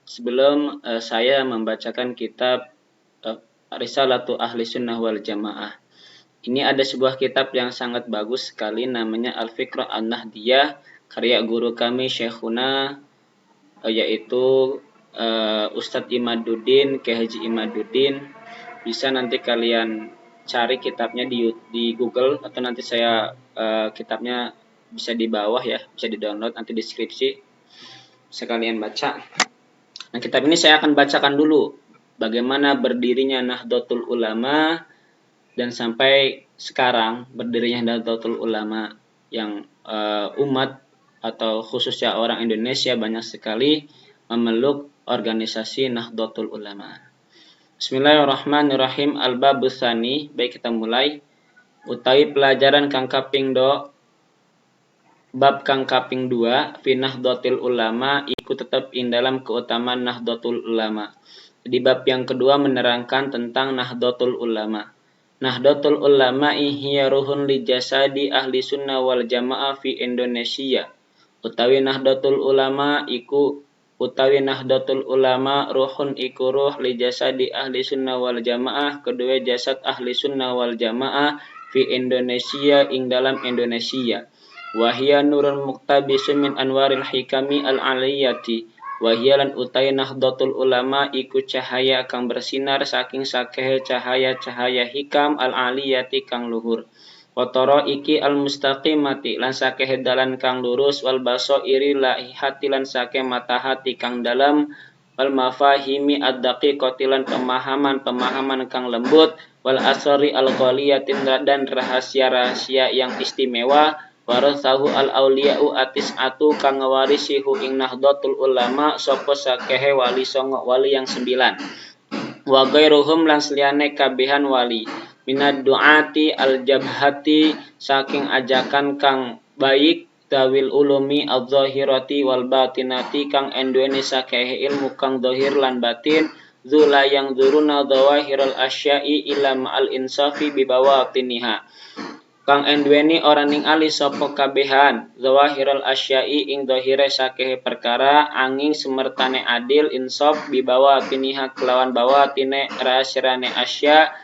sebelum saya membacakan kitab Risalatu Ahli Sunnah wal Jamaah. Ini ada sebuah kitab yang sangat bagus sekali, namanya Al-Fiqh An-Nahdiyah, karya guru kami Syekhuna, yaitu Ustadz Imaduddin, Kiai Haji Imaduddin. Bisa nanti kalian cari kitabnya di Google, atau nanti saya kitabnya bisa di bawah ya, bisa di-download nanti di deskripsi, bisa kalian baca. Nah, kitab ini saya akan bacakan dulu bagaimana berdirinya Nahdlatul Ulama dan sampai sekarang berdirinya Nahdlatul Ulama yang umat atau khususnya orang Indonesia banyak sekali memeluk organisasi Nahdlatul Ulama. Bismillahirrahmanirrahim. Al-Babus Tsani, baik kita mulai. Utawi pelajaran kang kaping do bab kang kaping 2 fi Nahdlatul Ulama iku tetap ing dalam keutamaan Nahdlatul Ulama. Di bab yang kedua menerangkan tentang Nahdlatul Ulama. Nahdlatul Ulama hiya ruhun li jasadi ahli sunnah wal jamaah fi Indonesia. Utawi Nahdlatul Ulama ruhun iku ruh li jasadi ahli sunnah wal jamaah, kedua jasad ahli sunnah wal jamaah fi Indonesia ing dalam Indonesia. Wahia nurun muktabisun min anwaril hikami al-aliyati. Wahia lan utai Nahdlatul Ulama iku cahaya kang bersinar saking sakehe cahaya-cahaya hikam al-aliyati kang luhur. Watoro iki al-mustaqimati lan sakehe dalan kang lurus, wal basairi laihati lan sakehe mata hati kang dalam, wal mafahimi ad-daqiqati lan pemahaman kang lembut, wal asrari al-ghaliyatin dan rahasia-rahasia yang istimewa. Warasahu al-auliya'u atis'atu kang ngawarisihu ing Nahdlatul Ulama sapa sakehe wali songo, wali yang 9. Wa ghairuhum lan sliyane kabehan wali minad du'ati al-jabhati saking ajakan kang baik, dawil ulumi al-zahirati wal batinati kang enduweni sakehe ilmu kang zahir lan batin, zula yang zuruna dhawahiral asya'i ila ma'al insafi bibawatiniha kang enduweni orang ning ali sapa kabehan zawahiral asya'i ing dhahire sakehe perkara, angin semertane adil insaf bibawa tiniha kelawan bawatine rahasiane asya.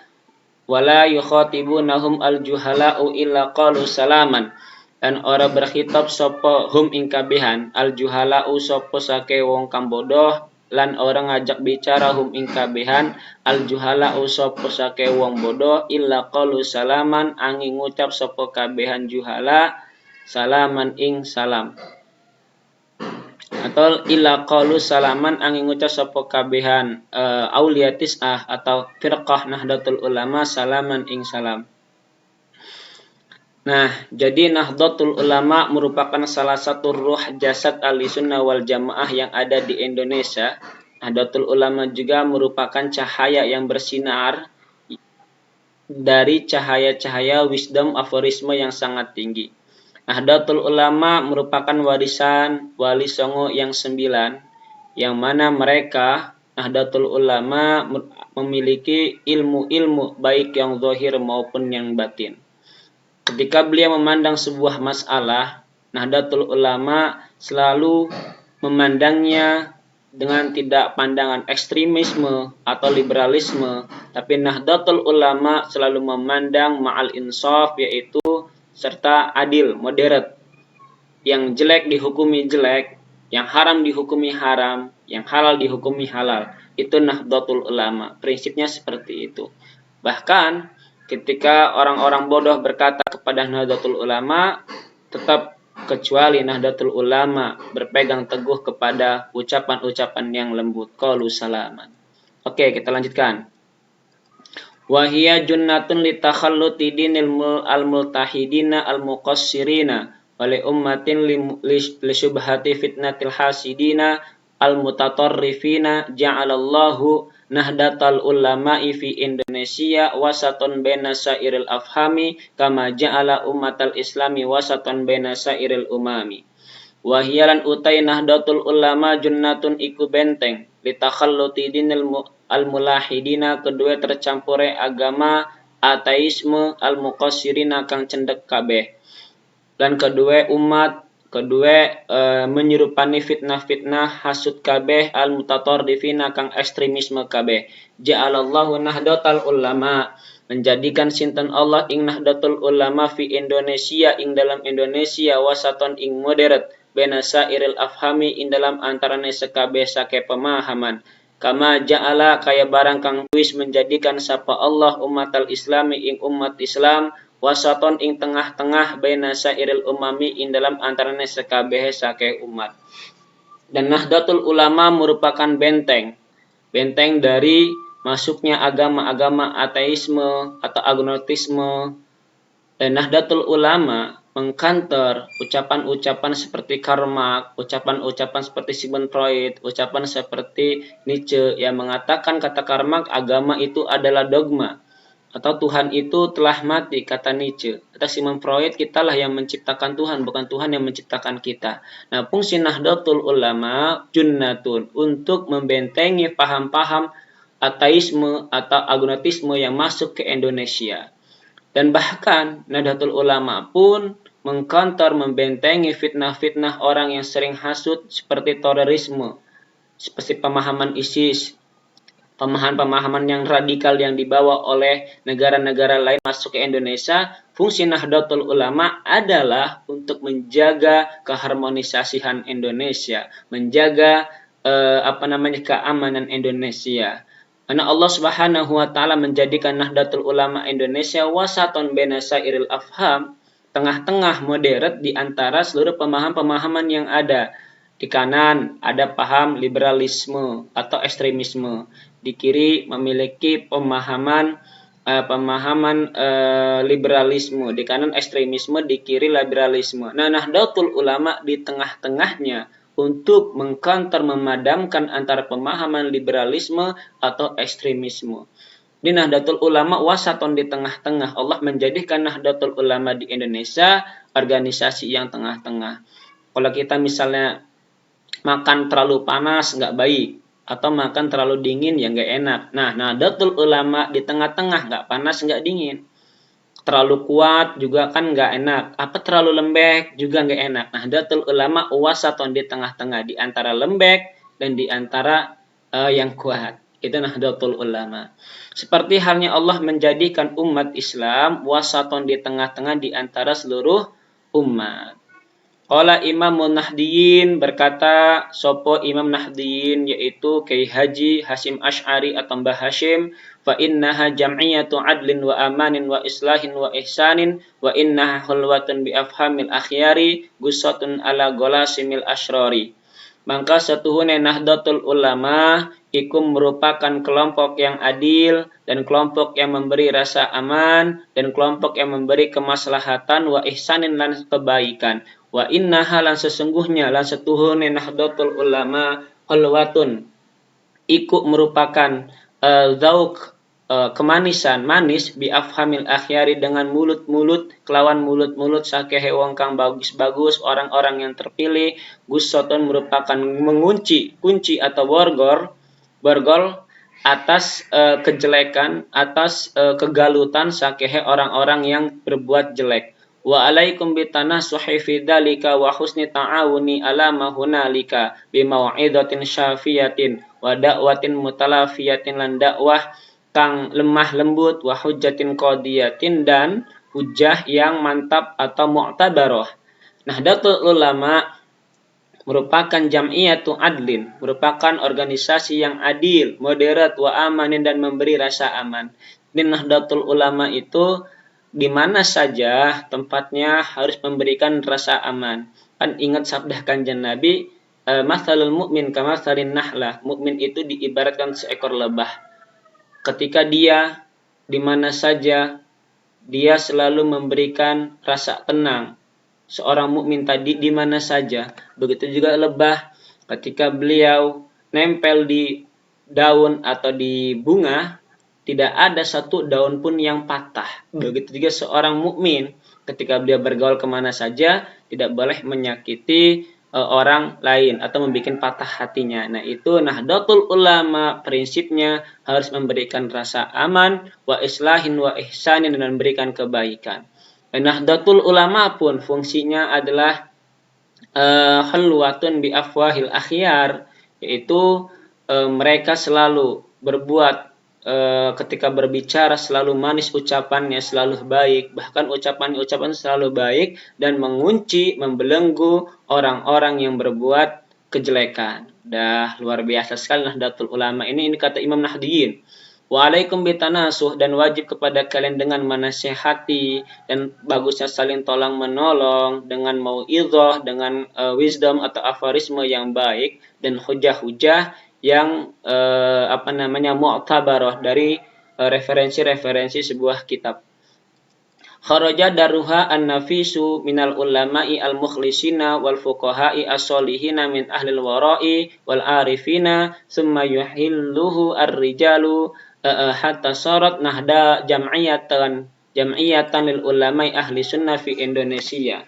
Wala yukhatibunahum al-juhala'u illa qalu salaman, dan ora berkhitab sapa hum ing kabehan al-juhala'u sapa sake wong kang bodoh, lan orang ngajak bicara hum ing kabehan al-juhala'u sapa sake wong bodoh, illa qalu salaman angin ngucap sapa kabehan juhala salaman ing salam, atau illa qalu salaman angin ngucap sapa kabehan auliyatis atau firqah Nahdlatul Ulama salaman ing salam. Nah, jadi Nahdlatul Ulama merupakan salah satu ruh jasad ahli sunnah wal jamaah yang ada di Indonesia. Nahdlatul Ulama juga merupakan cahaya yang bersinar dari cahaya-cahaya wisdom aforisme yang sangat tinggi. Nahdlatul Ulama merupakan warisan wali songo yang 9, yang mana mereka Nahdlatul Ulama memiliki ilmu-ilmu baik yang zahir maupun yang batin. Ketika beliau memandang sebuah masalah, Nahdlatul Ulama selalu memandangnya dengan tidak pandangan ekstremisme atau liberalisme, tapi Nahdlatul Ulama selalu memandang ma'al insaf, yaitu serta adil, moderat. Yang jelek dihukumi jelek, yang haram dihukumi haram, yang halal dihukumi halal. Itu Nahdlatul Ulama. Prinsipnya seperti itu. Bahkan ketika orang-orang bodoh berkata kepada Nahdlatul Ulama, tetap kecuali Nahdlatul Ulama berpegang teguh kepada ucapan-ucapan yang lembut. Qalu salaman. Oke, kita lanjutkan. Wahia junnatun litakhalluti dinil al-multahidina al-muqassirina wali ummatin li syubhati fitnatil hasidina al-mutatarrifina ja'alallahu Nahdlatul Ulama'i fi Indonesia wasatun baina sairil afhami kama ja'ala ummatal islami wasatun baina sairil umami. Wahiyalan utai Nahdlatul Ulama junnatun iku benteng litakhalluti dinil al-mulahidina, kedua tercampure agama ateisme al-muqassirina kang cendek kabeh, dan kedua umat Kedua, menyerupani fitnah-fitnah hasud kabeh al mutatordifina kang ekstremisme kabeh. Ja'alallahu nahdlatul ulama, menjadikan sinten Allah ing nahdlatul ulama fi Indonesia ing dalam Indonesia wasaton ing moderat bena sairil afhami ing dalam antarane sekabeh sake pemahaman. Kama ja'ala kaya barang kang wis menjadikan sapa Allah umatal islami ing umat Islam wasaton ing tengah-tengah baina sairil umami ing dalam antarane sekabehe sake umat. Dan Nahdlatul Ulama merupakan benteng dari masuknya agama-agama ateisme atau agnostisme. Dan Nahdlatul Ulama mengkanter ucapan-ucapan seperti Karl Marx, ucapan-ucapan seperti Sigmund Freud, ucapan seperti Nietzsche yang mengatakan kata Karl Marx agama itu adalah dogma. Atau Tuhan itu telah mati, kata Nietzsche. Kata Sigmund Freud, kitalah yang menciptakan Tuhan, bukan Tuhan yang menciptakan kita. Nah, fungsi Nahdlatul Ulama junnatun untuk membentengi paham-paham ateisme atau agnostisme yang masuk ke Indonesia. Dan bahkan Nahdlatul Ulama pun mengkantor membentengi fitnah-fitnah orang yang sering hasud seperti terorisme, seperti pemahaman ISIS, pemahaman-pemahaman yang radikal yang dibawa oleh negara-negara lain masuk ke Indonesia. Fungsi Nahdlatul Ulama adalah untuk menjaga keharmonisasian Indonesia, menjaga keamanan Indonesia. Karena Allah Subhanahu wa taala menjadikan Nahdlatul Ulama Indonesia wasaton baina sairil afham, tengah-tengah moderat di antara seluruh pemahaman-pemahaman yang ada. Di kanan ada paham liberalisme atau ekstremisme. Di kiri memiliki pemahaman liberalisme. Di kanan ekstremisme, di kiri liberalisme. Nah, Nahdlatul Ulama di tengah-tengahnya untuk mengkanter memadamkan antara pemahaman liberalisme atau ekstremisme. Di Nahdlatul Ulama wasaton di tengah-tengah. Allah menjadikan Nahdlatul Ulama di Indonesia organisasi yang tengah-tengah. Kalau kita misalnya makan terlalu panas nggak baik, atau makan terlalu dingin ya nggak enak. Nah, Nahdlatul Ulama di tengah-tengah, nggak panas nggak dingin. Terlalu kuat juga kan nggak enak. Apa terlalu lembek juga nggak enak. Nahdlatul Ulama wasaton di tengah-tengah, di antara lembek dan di antara yang kuat. Itu Nahdlatul Ulama. Seperti halnya Allah menjadikan umat Islam wasaton di tengah-tengah di antara seluruh umat. Qala Imam Nahdiyin, berkata sopo Imam Nahdiyin yaitu Kiai Haji Hasyim Asy'ari atau Mbah Hasyim, fa innaha jam'iyatu adlin wa amanin wa islahin wa ihsanin wa innaha khulwatun bi afhamil akhyari gusatun ala golasimil asyrari. Maka setuhune Nahdlatul Ulama iku merupakan kelompok yang adil dan kelompok yang memberi rasa aman dan kelompok yang memberi kemaslahatan wa ihsanin lan kebaikan. Wa innaha lan sesungguhnya lan setuhune Nahdlatul Ulama khalwatun iku merupakan zauk kemanisan manis bi afhamil akhyari dengan mulut-mulut kelawan mulut-mulut sakehe wong kang bagus-bagus orang-orang yang terpilih. Gusotun merupakan mengunci kunci atau borgol atas kejelekan, atas kegalutan sakehe orang-orang yang berbuat jelek. Wa alaikum bitanasuhi fi dzalika wa husni ta'awuni ala ma hunalika bi mau'izatin syafiyatin wa da'watin mutalafiyatin lan dakwah kang lemah lembut wa hujjatin qadiyatin dan hujjah yang mantap atau mu'tabarah. Nahdlatul Ulama merupakan jam'iyatu adlin, merupakan organisasi yang adil, moderat wa amanin dan memberi rasa aman. Di Nahdlatul Ulama itu di mana saja tempatnya harus memberikan rasa aman. Kan ingat sabda Kanjeng Nabi, mathalul mu'min kamathalin nahlah. Mukmin itu diibaratkan seekor lebah. Ketika dia di mana saja dia selalu memberikan rasa tenang. Seorang mukmin tadi di mana saja, begitu juga lebah ketika beliau nempel di daun atau di bunga, tidak ada satu daun pun yang patah. Begitu juga seorang mukmin ketika dia bergaul kemana saja tidak boleh menyakiti orang lain atau membuat patah hatinya. Nah, itu Nahdlatul Ulama prinsipnya harus memberikan rasa aman wa islahin wa ihsanin dan memberikan kebaikan. Nahdlatul Ulama pun fungsinya adalah halwatun bi afwahil akhyar, yaitu mereka selalu berbuat ketika berbicara selalu manis ucapannya, selalu baik, bahkan ucapan-ucapan selalu baik dan mengunci, membelenggu orang-orang yang berbuat kejelekan. Dah luar biasa sekali Nahdlatul Ulama ini kata Imam Nahdiyin. Waalaikum bitanasuh, dan wajib kepada kalian dengan menasehati dan bagusnya saling tolong menolong dengan mauidhah, dengan wisdom atau aforisme yang baik dan hujah-hujah yang mu'tabarah dari referensi-referensi sebuah kitab. Kharaja daruha an-nafisu minal ulama'i al-mukhlisina wal fuqaha'i as-solihina min ahlil wara'i wal arifina summa yuhilluhu ar-rijalu hatta sarat nahda jam'iyatan lil ulama'i ahli sunnah fi Indonesia.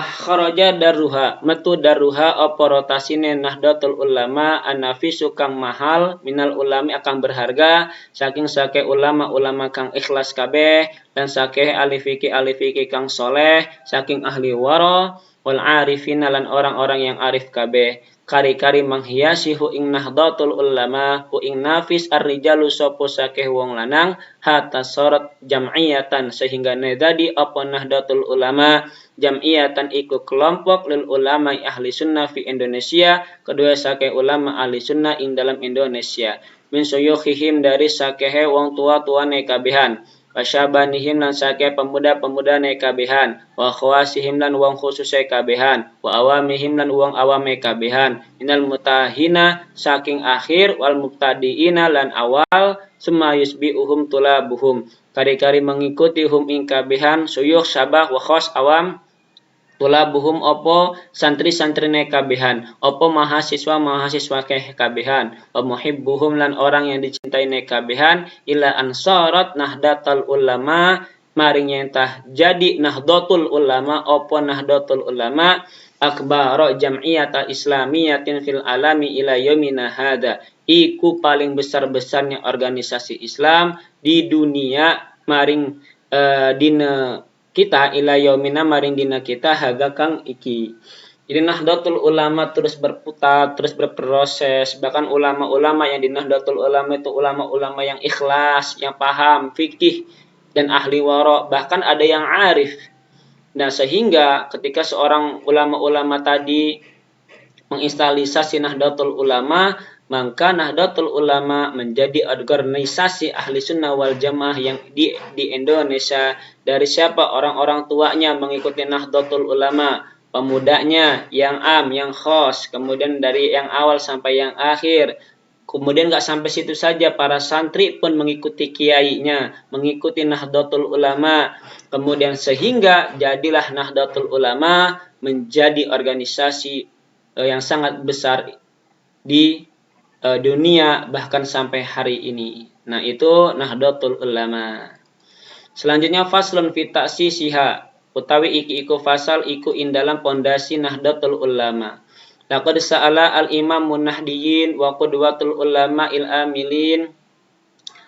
Kharaja daruha metu daruha apa rotasine Nahdlatul Ulama an-nafisu kang mahal minal ulami akan berharga saking sake ulama-ulama kang ikhlas kabeh dan sake ahli fikih kang soleh saking ahli wara wal arifina lan orang-orang yang arif kabeh kari-kari menghiasi hu ing Nahdlatul Ulama hu ing nafis ar-rijalu sapa sake wong lanang hatta sarat jam'iyatan sehingga nedadi apa Nahdlatul Ulama jam'iyatan iku kelompok lil ulama ahli sunnah fi Indonesia, kedua sake ulama ahli sunnah ing dalam Indonesia. Min suyukhihim dari sakehe wong tua-tuane kabehan. Wasyabanihim lan sake pemuda-pemuda ne kabehan. Wa khawasihim lan wong khususe kabehan. Wa awamihim lan wong awame kabehan. Minal mutahina saking akhir wal muqtadiina lan awal summa yusbi'uhum tulabuhum. Kari-kari mengikuti hum ing kabehan suyukh sabah wa khos awam tulabuhum opo santri-santrine kabehan opo mahasiswa kabehan wa muhibbuhum lan orang yang dicintai ne kabehan ila ansarat Nahdlatul Ulama maring yentah jadi Nahdlatul Ulama opo Nahdlatul Ulama akbaro jam'iyata islamiyatin fil alami ila yaumina hada iku paling besar-besarnya organisasi Islam di dunia maring dina kita ila yaumina maring dina kita haga kang iki. Jadi Nahdlatul Ulama terus berputar, terus berproses. Bahkan ulama-ulama yang di Nahdlatul Ulama itu ulama-ulama yang ikhlas, yang paham fikih dan ahli wara, bahkan ada yang arif. Nah, sehingga ketika seorang ulama-ulama tadi menginstalisasi Nahdlatul Ulama, maka Nahdlatul Ulama menjadi organisasi ahli sunnah wal jamaah yang di Indonesia. Dari siapa? Orang-orang tuanya mengikuti Nahdlatul Ulama, pemudanya yang yang khos, kemudian dari yang awal sampai yang akhir. Kemudian nggak sampai situ saja, para santri pun mengikuti kiainya, mengikuti Nahdlatul Ulama. Kemudian sehingga jadilah Nahdlatul Ulama menjadi organisasi yang sangat besar di dunia bahkan sampai hari ini. Nah, itu Nahdlatul Ulama. Selanjutnya faslun fi ta'sisiha utawi iku fasal iku ing dalam pondasi Nahdlatul Ulama. Laqad sa'ala al-Imam Nahdiyin wa qudwatul ulama il-amilin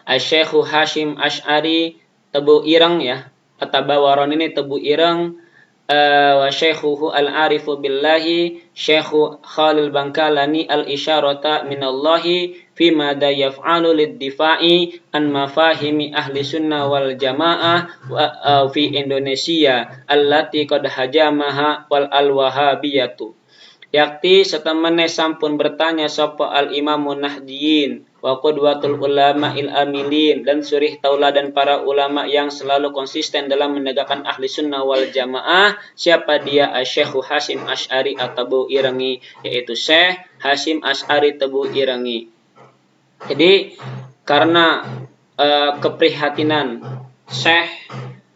Asy-Syaikh Hasyim Asy'ari Tebu Ireng ya. Atabawaron ini Tebu Ireng wa syaikhuhu al-arifu billahi Syekh Khalil Bangkalani al-isyarata minallahi fi ma da yaf'alu lid-difa'i an mafahimi ahli sunnah wal jamaah fi Indonesia allati qad hajamaha wal al-wahabiyatu. Yakti setemene sampun bertanya sapa al-Imamun Nahdiyin wa qudwatul ulama il-amilin dan surih tauladan para ulama yang selalu konsisten dalam menegakkan ahli sunnah wal jamaah. Siapa dia? Syekh Hasyim Asy'ari At-Tebu Irengi, yaitu Syekh Hasyim Asy'ari Tebu Irengi. Jadi karena keprihatinan Syekh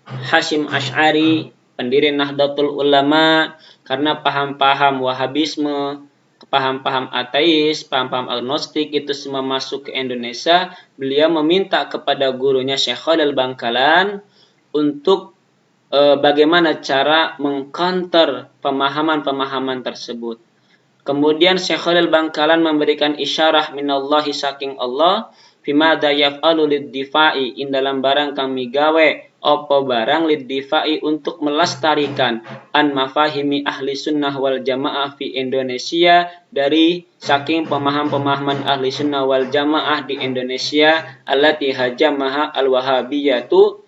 Hasyim Asy'ari pendiri Nahdlatul Ulama, karena paham-paham Wahabisme, paham-paham ateis, paham-paham agnostik itu semua masuk ke Indonesia, beliau meminta kepada gurunya Syekh Khalil Bangkalan untuk bagaimana cara mengcounter pemahaman-pemahaman tersebut. Kemudian Syekh Khalil Bangkalan memberikan isyarah minallahi saking Allah fima da yaf'alu lid-difa'i in dalam barang kang migawe apa barang lidifai untuk melestarikan an mafahimi ahli sunnah wal jamaah fi Indonesia dari saking pemahaman ahli sunnah wal jamaah di Indonesia allati hajamaha al wahabiyatu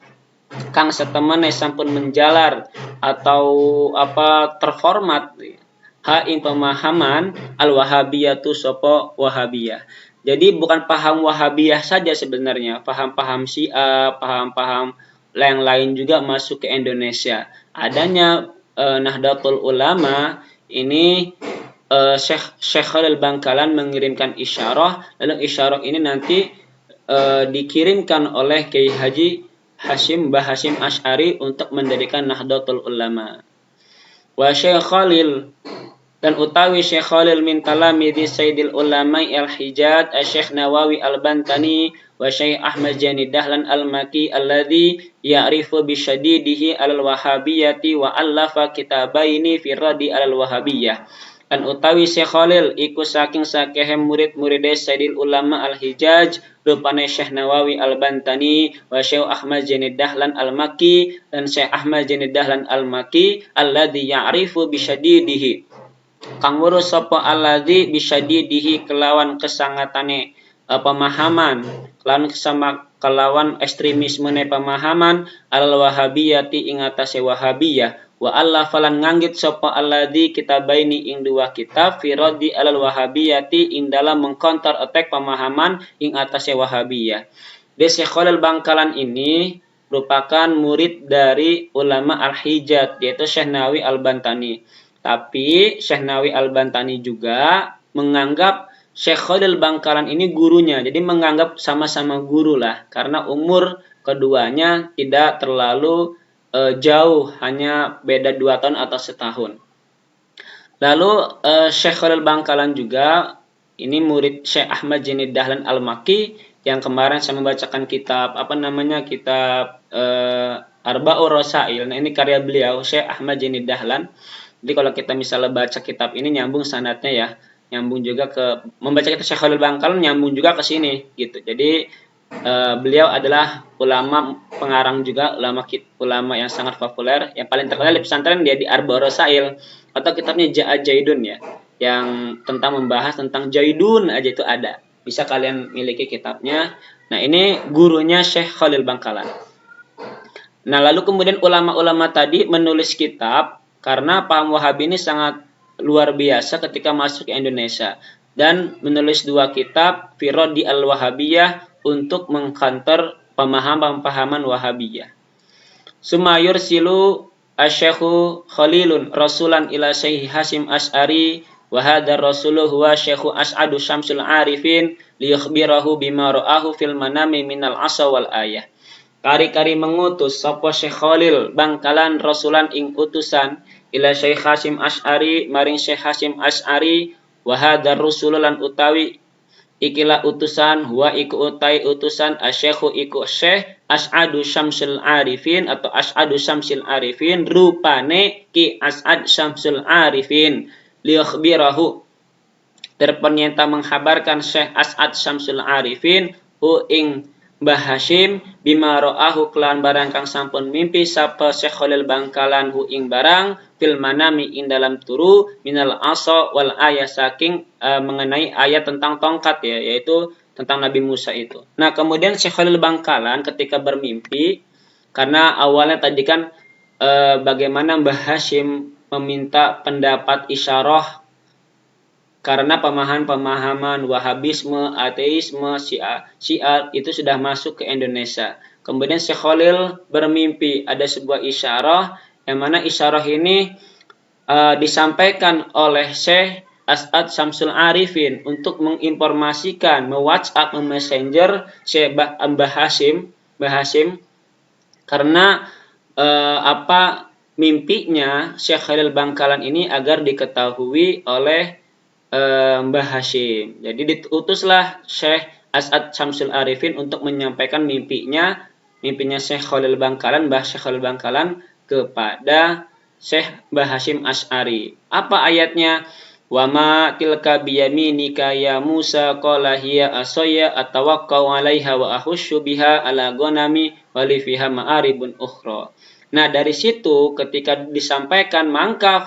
kang setemene sampun menjalar atau terformat ing pemahaman al wahabiyatu sopo wahabiyah. Jadi bukan paham wahabiyah saja sebenarnya, paham-paham Syiah, paham-paham yang lain juga masuk ke Indonesia. Adanya Nahdlatul Ulama ini Syekh Khalil Bangkalan mengirimkan isyarah, lalu isyarah ini nanti dikirimkan oleh Kiai Haji Mbah Hashim Asy'ari untuk mendirikan Nahdlatul Ulama. Wa Syekh Khalil dan utawi Syekh Khalil min talamidi Sayyidil Ulama al-Hijaz Syekh Nawawi al-Bantani wa Syekh Ahmad Jani Dahlan al-Maki alladhi ya'rifu bisyadidihi al-wahabiyyati wa allafa kitabaini fi raddi al-wahabiyyah. Dan utawi Syekh Khalil iku saking sakehem murid-muride Sayyidil Ulama al-Hijaz rupane Syekh Nawawi al-Bantani wa Syekh Ahmad Jani Dahlan al-Maki dan Syekh Ahmad Jani Dahlan al-Maki alladhi ya'rifu bisyadidihi kang ngurus sapa alladzi bisyadidihi kelawan kesangatane pemahaman kelawan ekstremismene pemahaman al wahabiyati ing atase wahabiyah wa Allah falan nganggit sapa alladzi kitabaini ing dua kitab fi raddi al wahabiyati ing dalam mengcounter attack pemahaman ing atase wahabiyah. Syekh Khalil Bangkalan ini merupakan murid dari ulama al-Hijaz yaitu Syekh Nawawi al-Bantani. Tapi Syekh Nawawi al-Bantani juga menganggap Syekh Khalil Bangkalan ini gurunya. Jadi menganggap sama-sama guru lah. Karena umur keduanya tidak terlalu jauh. Hanya beda 2 tahun atau setahun. Lalu Syekh Khalil Bangkalan juga ini murid Syekh Ahmad Jani Dahlan al-Maki. Yang kemarin saya membacakan kitab kitab Arba'ur Rasail. Nah ini karya beliau Syekh Ahmad Jani Dahlan. Jadi kalau kita misalnya baca kitab ini nyambung sanadnya ya, nyambung juga ke membaca kitab Syekh Khalil Bangkalan nyambung juga ke sini gitu. Jadi beliau adalah ulama pengarang juga, ulama yang sangat populer, yang paling terkenal di pesantren dia di Arba'ur Rasail atau kitabnya Jaidun ya, yang membahas tentang Jaidun aja itu ada. Bisa kalian miliki kitabnya. Nah, ini gurunya Syekh Khalil Bangkalan. Nah, lalu kemudian ulama-ulama tadi menulis kitab karena paham Wahabi ini sangat luar biasa ketika masuk ke Indonesia dan menulis 2 kitab fi raddi al-Wahabiyah untuk mengcounter pemahaman Wahabiyah. Sumayur silu asy-Syekhu Khalilun rasulan ila Syekh Hashim Asy'ari wa hadar rasuluhu huwa Syekhu As'adu Syamsul Arifin liyukhbirahu bima ra'ahu fil manami minal asa wal ayah. Kari-kari mengutus sapa Syekh Khalil Bangkalan rasulan ing utusan ila Syekh Hashim Asy'ari maring Syekh Hashim Asy'ari wa hadzal rusul lan utawi ikilah utusan huwa iku utai utusan asyekhu iku Syekh As'adu Syamsul Arifin atau As'adu Syamsul Arifin rupane Ki As'ad Syamsul Arifin liyakhbirahu terpenyata menghabarkan Syekh As'ad Syamsul Arifin hu ing Mbah Hashim bima ra'ahu kelan barang kang sampun mimpi sapa Syekh Khalil Bangkalan hu ing barang fil manami ing dalam turu minal asa wal ayah saking mengenai ayat tentang tongkat ya, yaitu tentang Nabi Musa itu. Nah, kemudian Syekh Khalil Bangkalan ketika bermimpi, karena awalnya tadi kan bagaimana Mbah Hashim meminta pendapat isyarah karena pemahaman Wahabisme, ateisme, Syiah itu sudah masuk ke Indonesia. Kemudian Syekh Khalil bermimpi ada sebuah isyarah, yang mana isyarah ini disampaikan oleh Syekh As'ad Syamsul Arifin untuk menginformasikan, me-WhatsApp, me-messenger Syekh Mbah Hashim, karena mimpinya Syekh Khalil Bangkalan ini agar diketahui oleh Mbah Hashim. Jadi diutuslah Syekh As'ad Syamsul Arifin untuk menyampaikan mimpinya Syekh Khalil Bangkalan, Mbah Syekh Khalil Bangkalan kepada Syekh Mbah Hashim Asy'ari. Apa ayatnya? Wa ma tilka biyaminika ya Musa qala hiya asaya atawakkau 'alaiha wa ahussu biha ala ghanami wa li fiha ma'aribun ukhra. Nah, dari situ ketika disampaikan mangka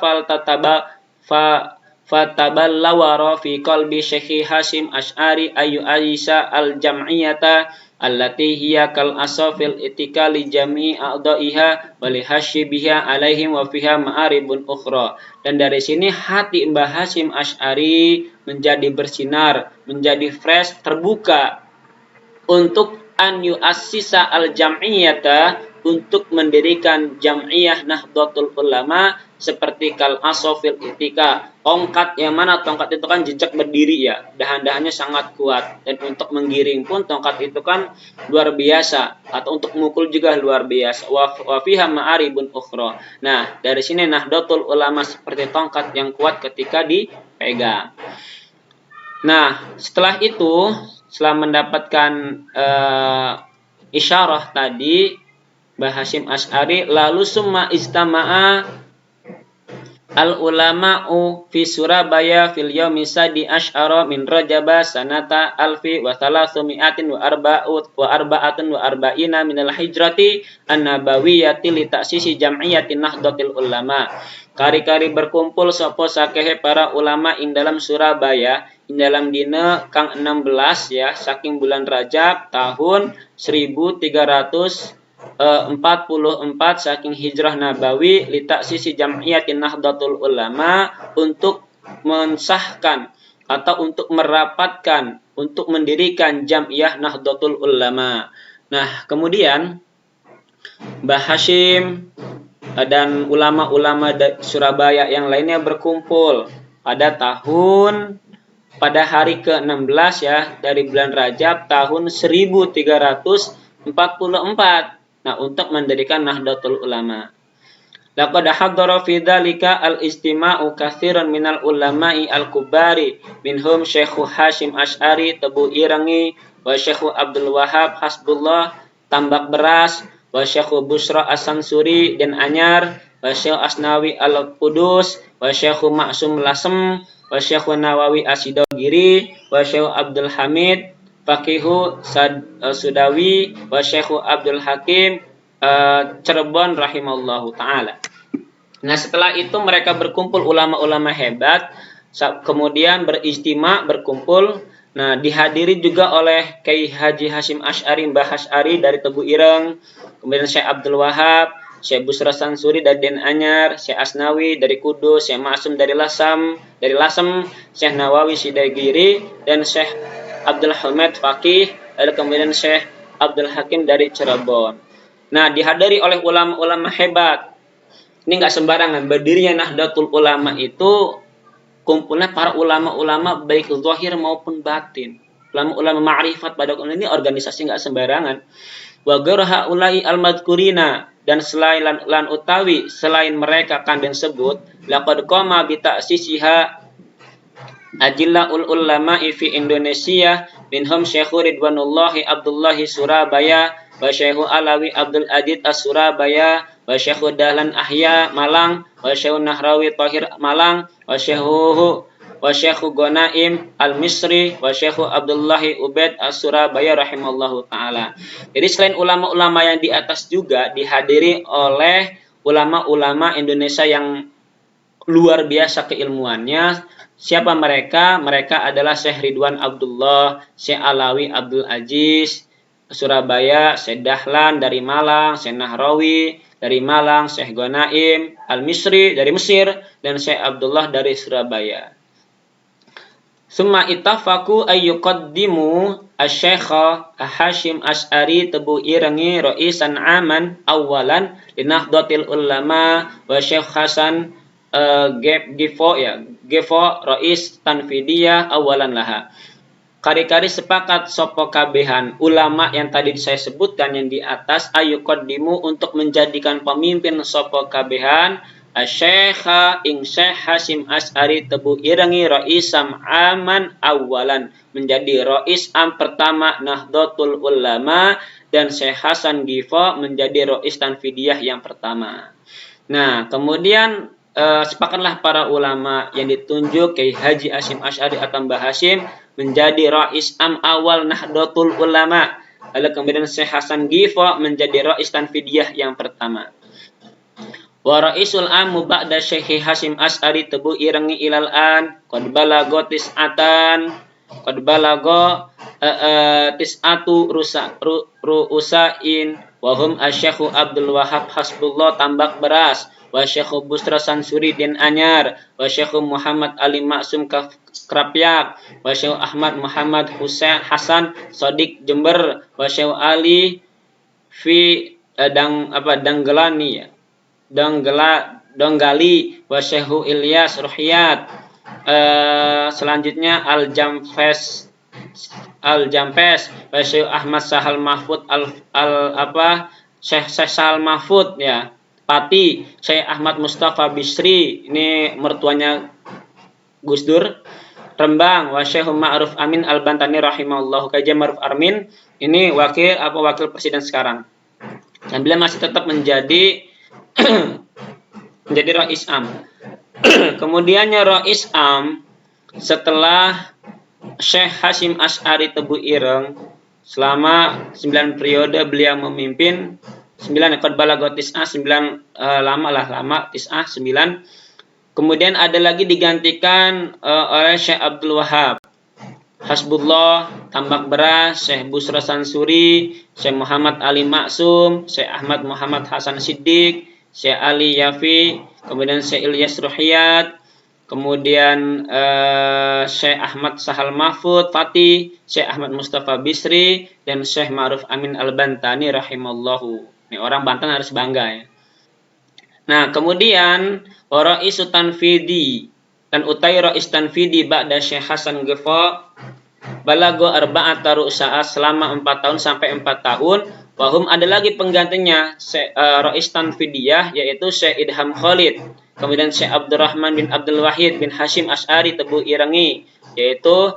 fataballawara fi qalbi Syekh Hasyim Asy'ari ayu Aisyah al-jam'iyata allati hiya kal asafil itikali jami'i a'dha'iha wa li hasyibiha alaihim wa fiha ma'aribun ukhra. Dan dari sini hati Mbah Hasyim Asy'ari menjadi bersinar, menjadi fresh, terbuka untuk an yu'assisa al-jam'iyata, untuk mendirikan jam'iyah Nahdlatul Ulama seperti kal asofil itika. Tongkat yang mana tongkat itu kan jejak berdiri ya, dahan-dahannya sangat kuat, dan untuk menggiring pun tongkat itu kan luar biasa, atau untuk memukul juga luar biasa. Wa fiha ma'aribun ukhra. Nah, dari sini Nahdlatul Ulama seperti tongkat yang kuat ketika dipegang. Nah, setelah itu, setelah mendapatkan isyarah tadi Mbah Hasyim Asy'ari, lalu summa istama'a al-ulama'u fi Surabaya fil yaumi sadi asy'ara min Rajaba sanata alfi wa thalathumi'atin wa arba'atin wa arba'ina minal hijrati an-nabawiyyati li ta'sisi jam'iyyatin Nahdlatul Ulama. Kari-kari berkumpul sapa sakehe para ulama ing dalam Surabaya ing dalam dina kang 16 ya saking bulan Rajab tahun 1344 saking hijrah nabawi li ta'sisi jam'iyatin Nahdlatul Ulama, untuk mensahkan atau untuk merapatkan, untuk mendirikan Jam'iyah Nahdlatul Ulama. Nah, kemudian Mbah Hasyim dan ulama-ulama Surabaya yang lainnya berkumpul pada hari ke-16 ya dari bulan Rajab tahun 1344. Nah, untuk mendirikan Nahdlatul Ulama. Laqad hadara fi dzalika al-istima'u katsiran minal ulama'i al-kubari minhum Syekh Hasyim Asy'ari Tebu Irangi wa Syekh Abdul Wahhab Hasbullah Tambak Beras wa Syekh Busra As-Sansuri Den Anyar wa Syekh Asnawi Al-Qudus wa Syekh Ma'sum Lasem wa Syekh Nawawi Asidogiri wa Syekh Abdul Hamid Faqihu Sudawi wa Syekh Abdul Hakim Cirebon rahimallahu ta'ala. Nah, setelah itu mereka berkumpul ulama-ulama hebat, kemudian berijtima, berkumpul. Nah, dihadiri juga oleh Kiai Haji Hasyim Asy'ari, Mbah Asy'ari dari Tebu Ireng, kemudian Syekh Abdul Wahhab, Syekh Busra Sansuri dari Den Anyar, Syekh Asnawi dari Kudus, Syekh Ma'sum dari Lasem, Syekh Nawawi Sidagiri, dan Syekh Abdul Hamid Faqih, dan kemudian Syekh Abdul Hakim dari Cirebon. Nah, dihadiri oleh ulama-ulama hebat. Ini nggak sembarangan. Berdirinya Nahdlatul Ulama itu kumpulnya para ulama-ulama baik zahir maupun batin. Ulama-ulama ma'rifat pada ini organisasi nggak sembarangan. Wa ghairu ulai al-madhkurina, dan selain lan utawi selain mereka kan disebut laqad qama bi ta'sisiha Ajillaul ulama'i fi Indonesia minhum Syekh Ridwanullahi Abdullahi Surabaya wa Syekh Alawi Abdul Adid As-Surabaya wa Syekh Dahlan Ahya Malang wa Syekh Nahrawi Tahir Malang wa Syekh Gonaim Al-Misri wa Syekh Abdullahi Ubaid As-Surabaya rahimallahu ta'ala. Jadi selain ulama-ulama yang di atas juga dihadiri oleh ulama-ulama Indonesia yang luar biasa keilmuannya. Siapa mereka? Mereka adalah Syekh Ridwan Abdullah, Syekh Alawi Abdul Aziz Surabaya, Syekh Dahlan dari Malang, Syekh Nahrawi dari Malang, Syekh Gonaim Al-Misri dari Mesir, dan Syekh Abdullah dari Surabaya. Summa ittafaqu ayyuqaddimu asy-Syekh Hasyim Asy'ari Tebu Irangi ra'isan aman awalan li Nahdlatul Ulama wa Syekh Hasan Gefo Rais Tanfidiyah awalan laha. Kari-kari sepakat sopo kabehan ulama yang tadi saya sebutkan yang di atas ayyuqaddimu untuk menjadikan pemimpin sopo kabehan Asy-Syekh Syekh Hasyim Asy'ari Tebu Irangi raisam aman awalan, menjadi rais am pertama Nahdlatul Ulama, dan Syekh Hasan Gefo menjadi rais Tanfidiyah yang pertama. Nah, kemudian sepakatlah para ulama yang ditunjuk Kiai Haji Hasyim Asy'ari atau Mbah Hasyim menjadi rais am awal Nahdlatul Ulama. Lalu kemudian Syekh Hasan Ghiffa menjadi rais Tanfidiyah yang pertama. Wa raisul amu ba'da Syekh Hasyim Asy'ari tebu irangi ilal an qad balagha tis'atu ru'usain wa hum asyakhu Abdul Wahab Hasbullah Tambak Beras wa Syekh Busra Sansuri Din Anyar wa Syekh Muhammad Ali Maksum Krapyak wa Syekh Ahmad Muhammad Husain Hasan Sodik Jember wa Syekh Ali fi Danggelani ya Donggali wa Syekh Ilyas Ruhiyat. Selanjutnya Al-Jampes wa Syekh Ahmad Sahal Mahfud Syekh Sahal Mahfud ya Pati, Syekh Ahmad Mustafa Bisri, ini mertuanya Gus Dur, Rembang, wa Syekh Ma'ruf Amin Al-Bantani rahimahullah. Kajian Ma'ruf Amin ini wakil presiden sekarang. Dan beliau masih tetap menjadi rais am. Kemudiannya rais am setelah Syekh Hasyim Asy'ari Tebu Ireng selama 9 periode beliau memimpin 9 qad balagha tis'ah 9 lama 9. Kemudian ada lagi digantikan oleh Syekh Abdul Wahab Hasbullah Tambak Beras, Syekh Busra Sansuri, Syekh Muhammad Ali Maksum, Syekh Ahmad Muhammad Hasan Siddiq, Syekh Ali Yafi, kemudian Syekh Ilyas Ruhiyat, kemudian Syekh Ahmad Sahal Mahfud Fatih, Syekh Ahmad Mustafa Bisri, dan Syekh Ma'ruf Amin Al-Bantani rahimallahu. Ini orang Banten harus bangga ya. Nah, kemudian Raisu Tanfidi dan utai rais Tanfidi ba'da Syekh Hasan Ghiffa balago arba'ata ru'sa'a selama 4 tahun sampai 4 tahun. Wahum ada lagi penggantinya rais Tanfidiyah yaitu Syekh Idham Khalid, kemudian Syekh Abdurrahman bin Abdul Wahid bin Hasyim Asy'ari Tebu Irangi, yaitu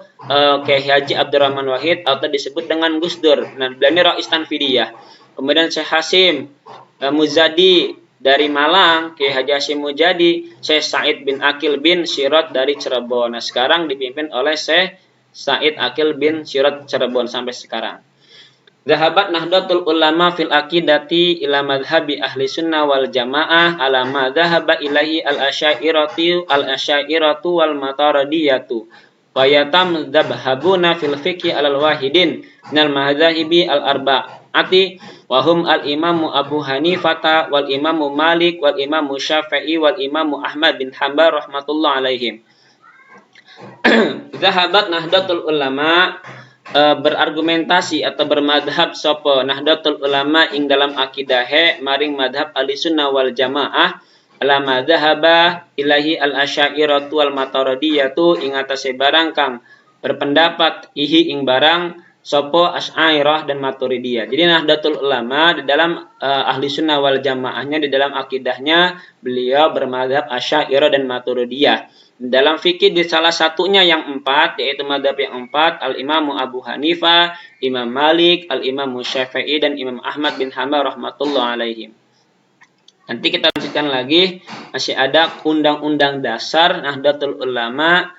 Kiai Haji Abdurrahman Wahid atau disebut dengan Gus Dur. Nah, beliau ini rais Tanfidiyah. Kemudian Syekh Hasyim Muzadi dari Malang, Kiai Haji Hasyim Mujadi, Syekh Said bin Akil bin Syirot dari Cirebon. Nah, sekarang dipimpin oleh Syekh Said Akil bin Syirot Cirebon sampai sekarang. Zahabat Nahdlatul Ulama fil aqidati ila madhhabi ahli sunnah wal jamaah ala ma dhahaba ilaihi al-asyairatu wal mataradiyatu wa yatam dhabhabuna fil fiqhi alal wahidin minal madhahibi al-arba'ati wa hum al-imamu Abu Hanifata wal imamu Malik wal imamu Syafi'i wal imamu Ahmad bin Hanbal rahmatullah alaihim. Zahabat Nahdlatul Ulama berargumentasi atau bermadhab sopo Nahdlatul Ulama ing dalam akidahe maring madhab Ahlussunnah wal Jamaah ala madhaba ilahi al-asyairatu wal mataradiyatu ing atase barang kang berpendapat ihi ing barang sopo Asy'ariyah dan Maturidiyah. Jadi Nahdlatul Ulama di dalam Ahlussunnah wal Jamaahnya, di dalam akidahnya beliau bermadhab Asy'ariyah dan Maturidiyah. Dalam fikih di salah satunya yang 4, yaitu madhab yang 4, Al-Imamu Abu Hanifah, Imam Malik, Al-Imamu Syafi'i, dan Imam Ahmad bin Hanbal rahmatullah alaihim. Nanti kita lanjutkan lagi, masih ada undang-undang dasar Nahdlatul Ulama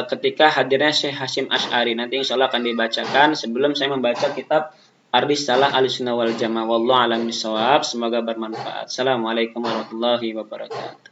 ketika hadirnya Syekh Hasyim Asy'ari. Nanti insya Allah akan dibacakan sebelum saya membaca kitab Ar-Risalah Ahlussunnah wal Jamaah. Wallahu a'lam bishawab. Semoga bermanfaat. Assalamualaikum warahmatullahi wabarakatuh.